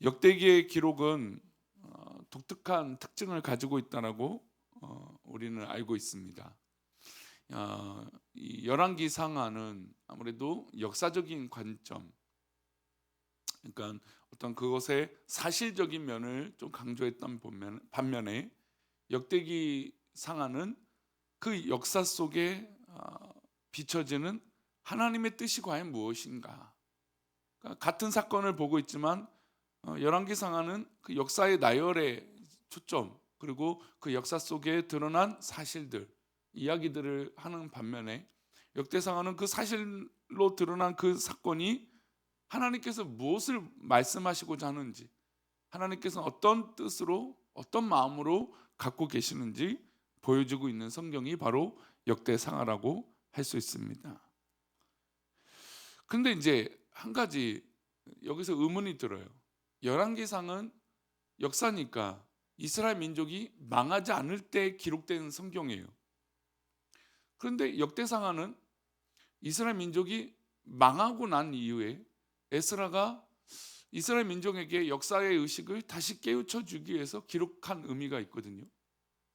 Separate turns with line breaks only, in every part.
역대기의 기록은 독특한 특징을 가지고 있다라고 우리는 알고 있습니다. 이 열왕기상하는 아무래도 역사적인 관점, 그러니까 어떤 그것의 사실적인 면을 좀 강조했던 반면에 역대기 상하는 그 역사 속에 비춰지는 하나님의 뜻이 과연 무엇인가. 그러니까 같은 사건을 보고 있지만 열왕기 상하는 그 역사의 나열에 초점, 그리고 그 역사 속에 드러난 사실들, 이야기들을 하는 반면에 역대상하는 그 사실로 드러난 그 사건이 하나님께서 무엇을 말씀하시고자 하는지, 하나님께서 어떤 뜻으로 어떤 마음으로 갖고 계시는지 보여주고 있는 성경이 바로 역대상하라고 할 수 있습니다. 근데 이제 한 가지 여기서 의문이 들어요. 열왕기상은 역사니까 이스라엘 민족이 망하지 않을 때 기록된 성경이에요. 그런데 역대상하는 이스라엘 민족이 망하고 난 이후에 에스라가 이스라엘 민족에게 역사의 의식을 다시 깨우쳐 주기 위해서 기록한 의미가 있거든요.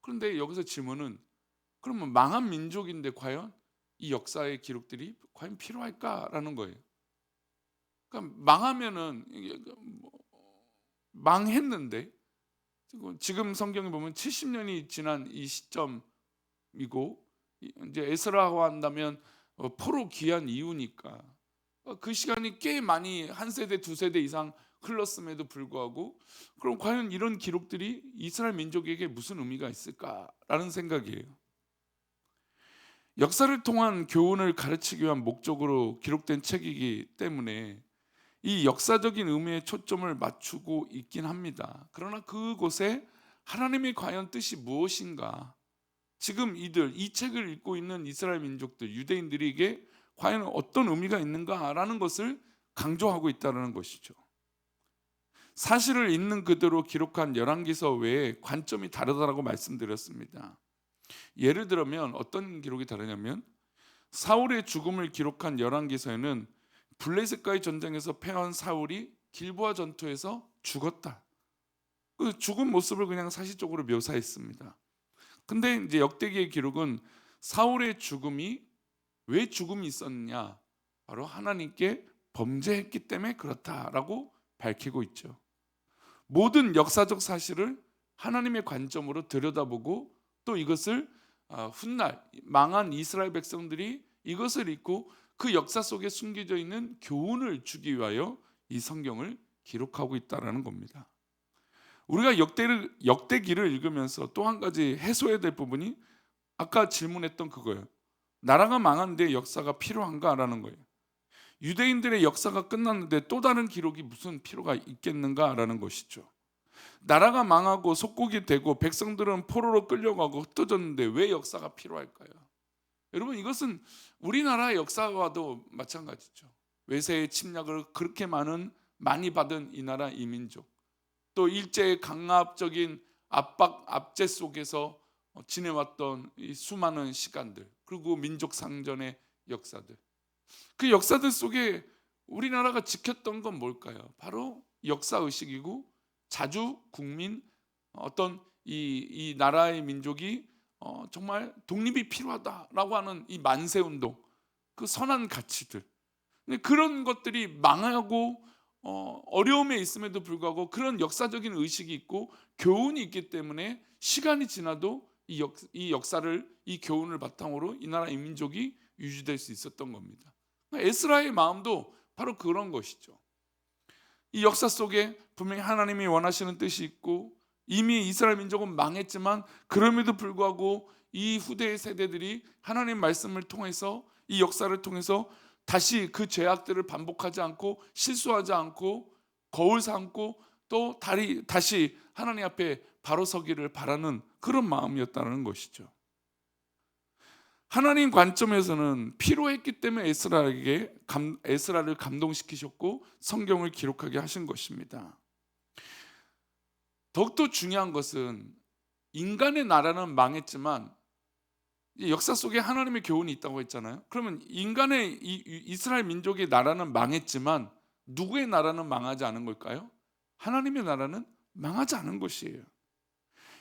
그런데 여기서 질문은, 그러면 망한 민족인데 과연 이 역사의 기록들이 과연 필요할까라는 거예요. 그러니까 망하면은 망했는데, 지금 성경에 보면 70년이 지난 이 시점이고, 이제 에스라와 한다면 포로 귀한 이후니까 그 시간이 꽤 많이 한 세대 두 세대 이상 흘렀음에도 불구하고, 그럼 과연 이런 기록들이 이스라엘 민족에게 무슨 의미가 있을까라는 생각이에요. 역사를 통한 교훈을 가르치기 위한 목적으로 기록된 책이기 때문에 이 역사적인 의미에 초점을 맞추고 있긴 합니다. 그러나 그곳에 하나님의 과연 뜻이 무엇인가, 지금 이 책을 읽고 있는 이스라엘 민족들, 유대인들에게 과연 어떤 의미가 있는가라는 것을 강조하고 있다는 것이죠. 사실을 있는 그대로 기록한 열왕기서 외에 관점이 다르다고 말씀드렸습니다. 예를 들면 어떤 기록이 다르냐면, 사울의 죽음을 기록한 열왕기서에는 블레셋과의 전쟁에서 패한 사울이 길보아 전투에서 죽었다, 그 죽은 모습을 그냥 사실적으로 묘사했습니다. 근데 이제 역대기의 기록은 사울의 죽음이, 왜 죽음이 있었느냐, 바로 하나님께 범죄했기 때문에 그렇다라고 밝히고 있죠. 모든 역사적 사실을 하나님의 관점으로 들여다보고, 또 이것을 훗날 망한 이스라엘 백성들이 이것을 읽고 그 역사 속에 숨겨져 있는 교훈을 주기 위하여 이 성경을 기록하고 있다는 겁니다. 우리가 역대기를 읽으면서 또 한 가지 해소해야 될 부분이 아까 질문했던 그거예요. 나라가 망한데 역사가 필요한가라는 거예요. 유대인들의 역사가 끝났는데 또 다른 기록이 무슨 필요가 있겠는가라는 것이죠. 나라가 망하고 속국이 되고 백성들은 포로로 끌려가고 흩어졌는데 왜 역사가 필요할까요? 여러분, 이것은 우리나라의 역사와도 마찬가지죠. 외세의 침략을 그렇게 많이 받은 이 나라 이 민족, 또 일제의 강압적인 압제 속에서 지내왔던 이 수많은 시간들, 그리고 민족 상전의 역사들, 그 역사들 속에 우리나라가 지켰던 건 뭘까요? 바로 역사의식이고, 자주 국민, 어떤 이 나라의 민족이 정말 독립이 필요하다라고 하는 이 만세운동, 그 선한 가치들, 근데 그런 것들이 망하고 어려움에 있음에도 불구하고 그런 역사적인 의식이 있고 교훈이 있기 때문에 시간이 지나도 이 역사를, 이 교훈을 바탕으로 이 나라 민족이 유지될 수 있었던 겁니다. 에스라의 마음도 바로 그런 것이죠. 이 역사 속에 분명히 하나님이 원하시는 뜻이 있고, 이미 이스라엘 민족은 망했지만 그럼에도 불구하고 이 후대의 세대들이 하나님 말씀을 통해서, 이 역사를 통해서 다시 그 죄악들을 반복하지 않고 실수하지 않고 거울 삼고 또 다시 하나님 앞에 바로 서기를 바라는 그런 마음이었다는 것이죠. 하나님 관점에서는 필요했기 때문에 에스라를 감동시키셨고 성경을 기록하게 하신 것입니다. 더욱더 중요한 것은, 인간의 나라는 망했지만 역사 속에 하나님의 교훈이 있다고 했잖아요. 그러면 인간의 이스라엘 민족의 나라는 망했지만 누구의 나라는 망하지 않은 걸까요? 하나님의 나라는 망하지 않은 것이에요.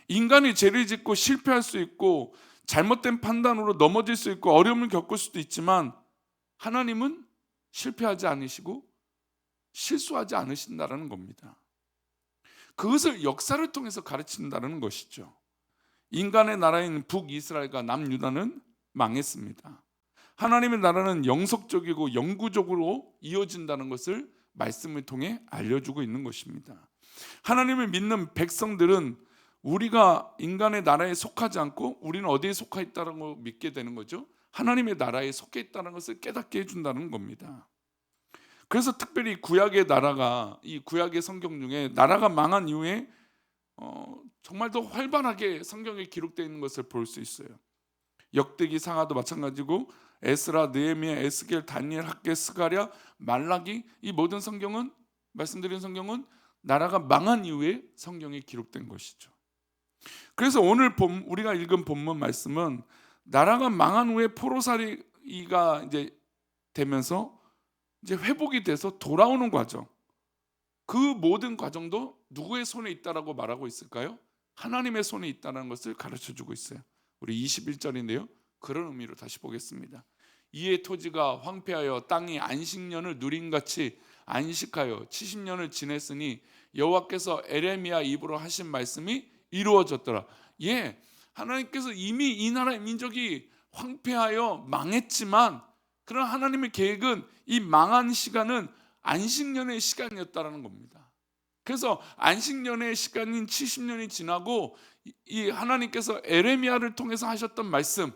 인간이 죄를 짓고 실패할 수 있고 잘못된 판단으로 넘어질 수 있고 어려움을 겪을 수도 있지만 하나님은 실패하지 않으시고 실수하지 않으신다는 겁니다. 그것을 역사를 통해서 가르친다는 것이죠. 인간의 나라인 북이스라엘과 남유다는 망했습니다. 하나님의 나라는 영속적이고 영구적으로 이어진다는 것을 말씀을 통해 알려주고 있는 것입니다. 하나님을 믿는 백성들은 우리가 인간의 나라에 속하지 않고 우리는 어디에 속해 있다는 걸 믿게 되는 거죠. 하나님의 나라에 속해 있다는 것을 깨닫게 해준다는 겁니다. 그래서 특별히 구약의 나라가, 이 구약의 성경 중에 나라가 망한 이후에 정말 더 활발하게 성경에 기록되어 있는 것을 볼 수 있어요. 역대기, 상하도 마찬가지고 에스라, 느헤미야, 에스겔, 다니엘, 학개, 스가랴, 말라기, 이 모든 성경은, 말씀드린 성경은 나라가 망한 이후에 성경에 기록된 것이죠. 그래서 오늘 우리가 읽은 본문 말씀은 나라가 망한 후에 포로살이가 이제 되면서 이제 회복이 돼서 돌아오는 과정, 그 모든 과정도 누구의 손에 있다라고 말하고 있을까요? 하나님의 손에 있다는 것을 가르쳐주고 있어요. 우리 21절인데요, 그런 의미로 다시 보겠습니다. 이에 토지가 황폐하여 땅이 안식년을 누림같이 안식하여 70년을 지냈으니 여호와께서 에레미야 입으로 하신 말씀이 이루어졌더라. 예, 하나님께서 이미 이 나라의 민족이 황폐하여 망했지만, 그런 하나님의 계획은 이 망한 시간은 안식년의 시간이었다는 겁니다. 그래서 안식년의 시간인 70년이 지나고 이 하나님께서 에레미야를 통해서 하셨던 말씀,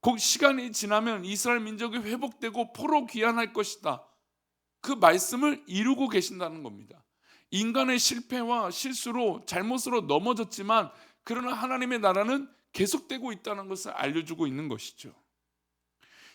그 시간이 지나면 이스라엘 민족이 회복되고 포로 귀환할 것이다, 그 말씀을 이루고 계신다는 겁니다. 인간의 실패와 실수로 잘못으로 넘어졌지만 그러나 하나님의 나라는 계속되고 있다는 것을 알려주고 있는 것이죠.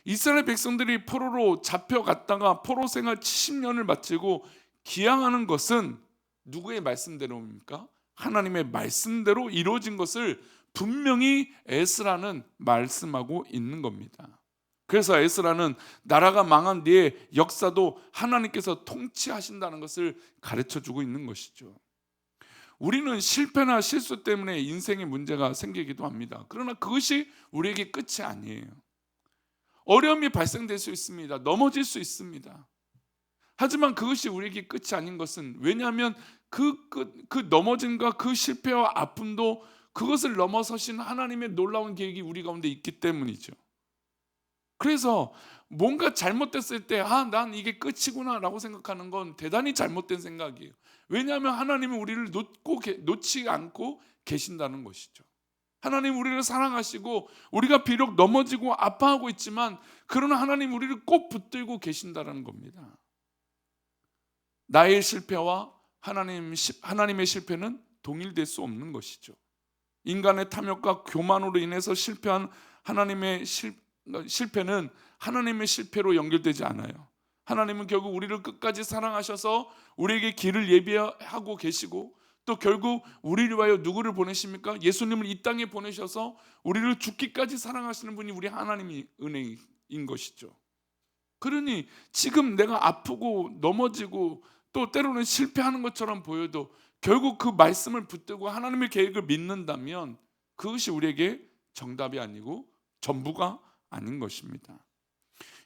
이스라엘 백성들이 포로로 잡혀갔다가 포로 생활 70년을 마치고 귀향하는 것은 누구의 말씀대로입니까? 하나님의 말씀대로 이루어진 것을 분명히 에스라는 말씀하고 있는 겁니다. 그래서 에스라는 나라가 망한 뒤에 역사도 하나님께서 통치하신다는 것을 가르쳐주고 있는 것이죠. 우리는 실패나 실수 때문에 인생에 문제가 생기기도 합니다. 그러나 그것이 우리에게 끝이 아니에요. 어려움이 발생될 수 있습니다. 넘어질 수 있습니다. 하지만 그것이 우리에게 끝이 아닌 것은, 왜냐하면 그 넘어짐과 그 실패와 아픔도 그것을 넘어서신 하나님의 놀라운 계획이 우리 가운데 있기 때문이죠. 그래서 뭔가 잘못됐을 때 난 이게 끝이구나 라고 생각하는 건 대단히 잘못된 생각이에요. 왜냐하면 하나님은 우리를 놓지 않고 계신다는 것이죠. 하나님 우리를 사랑하시고 우리가 비록 넘어지고 아파하고 있지만 그러나 하나님 우리를 꼭 붙들고 계신다는 겁니다. 나의 실패와 하나님의 실패는 동일될 수 없는 것이죠. 인간의 탐욕과 교만으로 인해서 실패한 하나님의 실패는 하나님의 실패로 연결되지 않아요. 하나님은 결국 우리를 끝까지 사랑하셔서 우리에게 길을 예비하고 계시고, 또 결국 우리를 위하여 누구를 보내십니까? 예수님을 이 땅에 보내셔서 우리를 죽기까지 사랑하시는 분이 우리 하나님이 은혜인 것이죠. 그러니 지금 내가 아프고 넘어지고 또 때로는 실패하는 것처럼 보여도 결국 그 말씀을 붙들고 하나님의 계획을 믿는다면 그것이 우리에게 정답이 아니고 전부가 아닌 것입니다.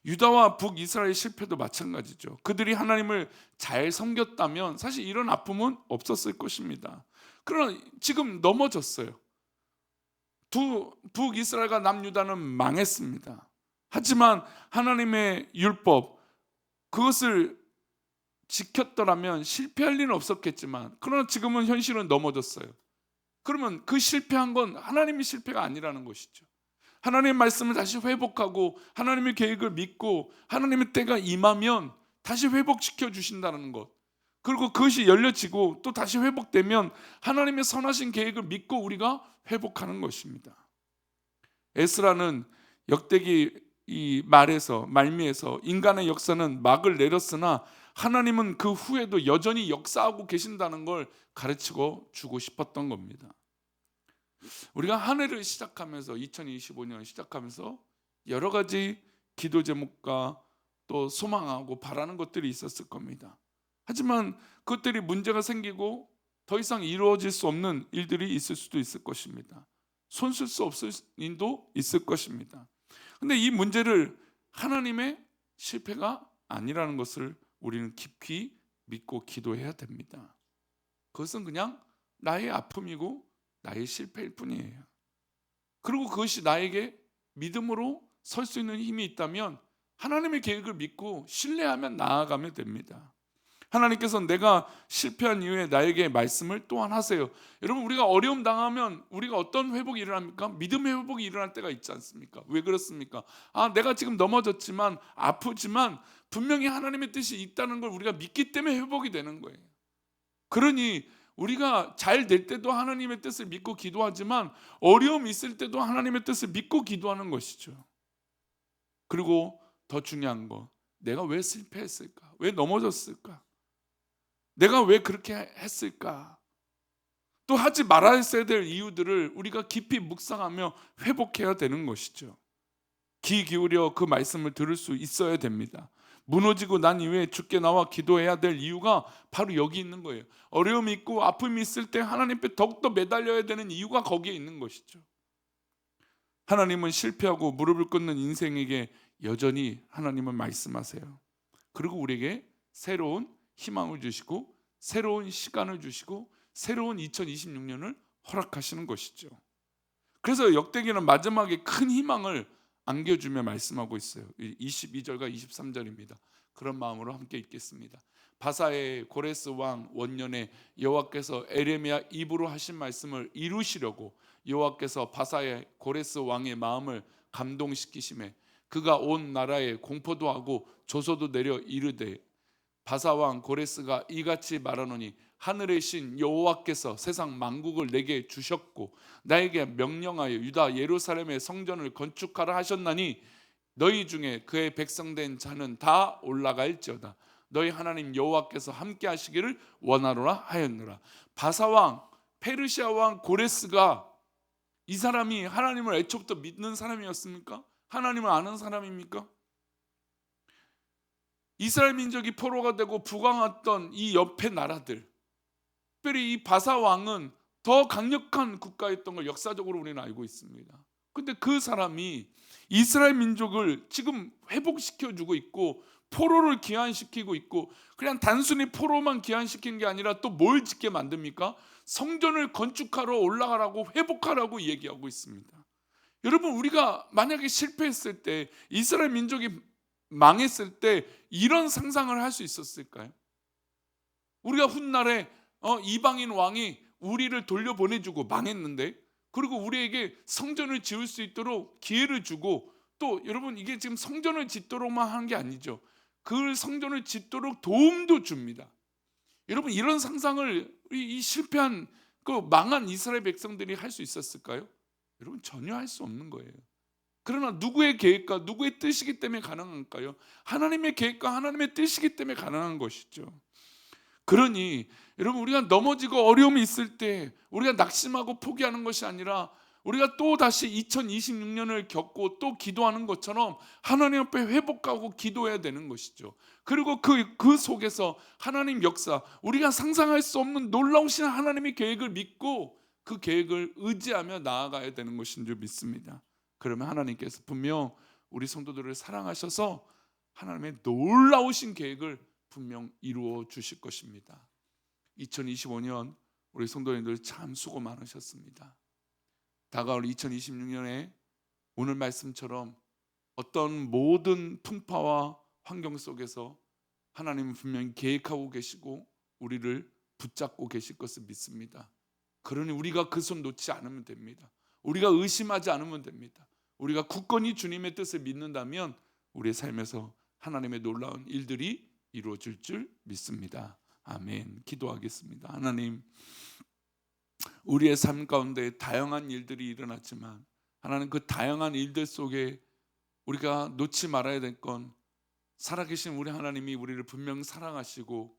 유다와 북이스라엘 실패도 마찬가지죠. 그들이 하나님을 잘 섬겼다면 사실 이런 아픔은 없었을 것입니다. 그러나 지금 넘어졌어요. 북이스라엘과 남유다는 망했습니다. 하지만 하나님의 율법, 그것을 지켰더라면 실패할 일은 없었겠지만, 그러나 지금은 현실은 넘어졌어요. 그러면 그 실패한 건 하나님의 실패가 아니라는 것이죠. 하나님의 말씀을 다시 회복하고 하나님의 계획을 믿고 하나님의 때가 임하면 다시 회복시켜 주신다는 것, 그리고 그것이 열려지고 또 다시 회복되면 하나님의 선하신 계획을 믿고 우리가 회복하는 것입니다. 에스라는 역대기 이 말미에서 인간의 역사는 막을 내렸으나 하나님은 그 후에도 여전히 역사하고 계신다는 걸 가르치고 주고 싶었던 겁니다. 우리가 한 해를 시작하면서 2025년 시작하면서 여러 가지 기도 제목과 또 소망하고 바라는 것들이 있었을 겁니다. 하지만 그것들이 문제가 생기고 더 이상 이루어질 수 없는 일들이 있을 수도 있을 것입니다. 손쓸 수 없을 일도 있을 것입니다. 근데 이 문제를 하나님의 실패가 아니라는 것을 우리는 깊이 믿고 기도해야 됩니다. 그것은 그냥 나의 아픔이고 나의 실패일 뿐이에요. 그리고 그것이 나에게 믿음으로 설 수 있는 힘이 있다면 하나님의 계획을 믿고 신뢰하면 나아가면 됩니다. 하나님께서는 내가 실패한 이후에 나에게 말씀을 또한 하세요. 여러분, 우리가 어려움 당하면 우리가 어떤 회복이 일어납니까? 믿음의 회복이 일어날 때가 있지 않습니까? 왜 그렇습니까? 내가 지금 넘어졌지만 아프지만 분명히 하나님의 뜻이 있다는 걸 우리가 믿기 때문에 회복이 되는 거예요. 그러니 우리가 잘 될 때도 하나님의 뜻을 믿고 기도하지만 어려움이 있을 때도 하나님의 뜻을 믿고 기도하는 것이죠. 그리고 더 중요한 거, 내가 왜 실패했을까? 왜 넘어졌을까? 내가 왜 그렇게 했을까? 또 하지 말아야 될 이유들을 우리가 깊이 묵상하며 회복해야 되는 것이죠. 귀 기울여 그 말씀을 들을 수 있어야 됩니다. 무너지고 난 이후에 주께 나와 기도해야 될 이유가 바로 여기 있는 거예요. 어려움이 있고 아픔이 있을 때 하나님 앞에 더욱더 매달려야 되는 이유가 거기에 있는 것이죠. 하나님은 실패하고 무릎을 꿇는 인생에게 여전히 하나님은 말씀하세요. 그리고 우리에게 새로운 희망을 주시고 새로운 시간을 주시고 새로운 2026년을 허락하시는 것이죠. 그래서 역대기는 마지막에 큰 희망을 안겨주며 말씀하고 있어요. 22절과 23절입니다. 그런 마음으로 함께 읽겠습니다. 바사의 고레스 왕 원년에 여호와께서 에레미야 입으로 하신 말씀을 이루시려고 여호와께서 바사의 고레스 왕의 마음을 감동시키심에 그가 온 나라에 공포도 하고 조소도 내려 이르되 바사 왕 고레스가 이같이 말하노니 하늘의 신 여호와께서 세상 만국을 내게 주셨고 나에게 명령하여 유다 예루살렘의 성전을 건축하라 하셨나니 너희 중에 그의 백성된 자는 다 올라갈지어다. 너희 하나님 여호와께서 함께 하시기를 원하노라 하였노라. 바사 왕 페르시아 왕 고레스가 이 사람이 하나님을 애초부터 믿는 사람이었습니까? 하나님을 아는 사람입니까? 이스라엘 민족이 포로가 되고 부강했던 이 옆에 나라들, 특별히 이 바사 왕은 더 강력한 국가였던 걸 역사적으로 우리는 알고 있습니다. 근데 그 사람이 이스라엘 민족을 지금 회복시켜주고 있고 포로를 귀환시키고 있고, 그냥 단순히 포로만 귀환시킨 게 아니라 또 뭘 짓게 만듭니까? 성전을 건축하러 올라가라고, 회복하라고 얘기하고 있습니다. 여러분, 우리가 만약에 실패했을 때, 이스라엘 민족이 망했을 때 이런 상상을 할 수 있었을까요? 우리가 훗날에 이방인 왕이 우리를 돌려보내주고 망했는데, 그리고 우리에게 성전을 지을 수 있도록 기회를 주고, 또 여러분, 이게 지금 성전을 짓도록만 한 게 아니죠. 그 성전을 짓도록 도움도 줍니다. 여러분, 이런 상상을 이 실패한 그 망한 이스라엘 백성들이 할 수 있었을까요? 여러분, 전혀 할 수 없는 거예요. 그러나 누구의 계획과 누구의 뜻이기 때문에 가능할까요? 하나님의 계획과 하나님의 뜻이기 때문에 가능한 것이죠. 그러니 여러분, 우리가 넘어지고 어려움이 있을 때 우리가 낙심하고 포기하는 것이 아니라 우리가 또 다시 2026년을 겪고 또 기도하는 것처럼 하나님 앞에 회복하고 기도해야 되는 것이죠. 그리고 그 속에서 하나님 역사, 우리가 상상할 수 없는 놀라우신 하나님의 계획을 믿고 그 계획을 의지하며 나아가야 되는 것인 줄 믿습니다. 그러면 하나님께서 분명 우리 성도들을 사랑하셔서 하나님의 놀라우신 계획을 분명 이루어 주실 것입니다. 2025년 우리 성도님들 참 수고 많으셨습니다. 다가올 2026년에 오늘 말씀처럼 어떤 모든 풍파와 환경 속에서 하나님은 분명히 계획하고 계시고 우리를 붙잡고 계실 것을 믿습니다. 그러니 우리가 그 손 놓지 않으면 됩니다. 우리가 의심하지 않으면 됩니다. 우리가 굳건히 주님의 뜻을 믿는다면 우리의 삶에서 하나님의 놀라운 일들이 이루어질 줄 믿습니다. 아멘. 기도하겠습니다. 하나님, 우리의 삶 가운데 다양한 일들이 일어났지만 하나님, 그 다양한 일들 속에 우리가 놓지 말아야 될 건 살아계신 우리 하나님이 우리를 분명 사랑하시고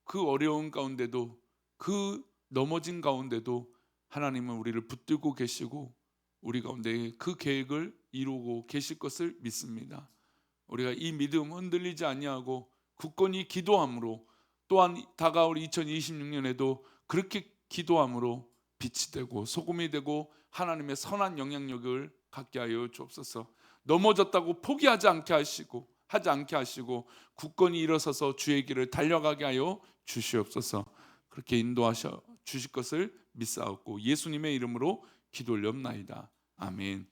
그 어려운 가운데도, 그 넘어진 가운데도 하나님은 우리를 붙들고 계시고 우리 가운데 그 계획을 이루고 계실 것을 믿습니다. 우리가 이 믿음 흔들리지 아니하고 굳건히 기도함으로 또한 다가올 2026년에도 그렇게 기도함으로 빛이 되고 소금이 되고 하나님의 선한 영향력을 갖게 하여 주옵소서. 넘어졌다고 포기하지 않게 하시고 굳건히 일어서서 주의 길을 달려가게 하여 주시옵소서. 그렇게 인도하셔 주실 것을 믿사옵고 예수님의 이름으로 기도 올렸나이다. 아멘.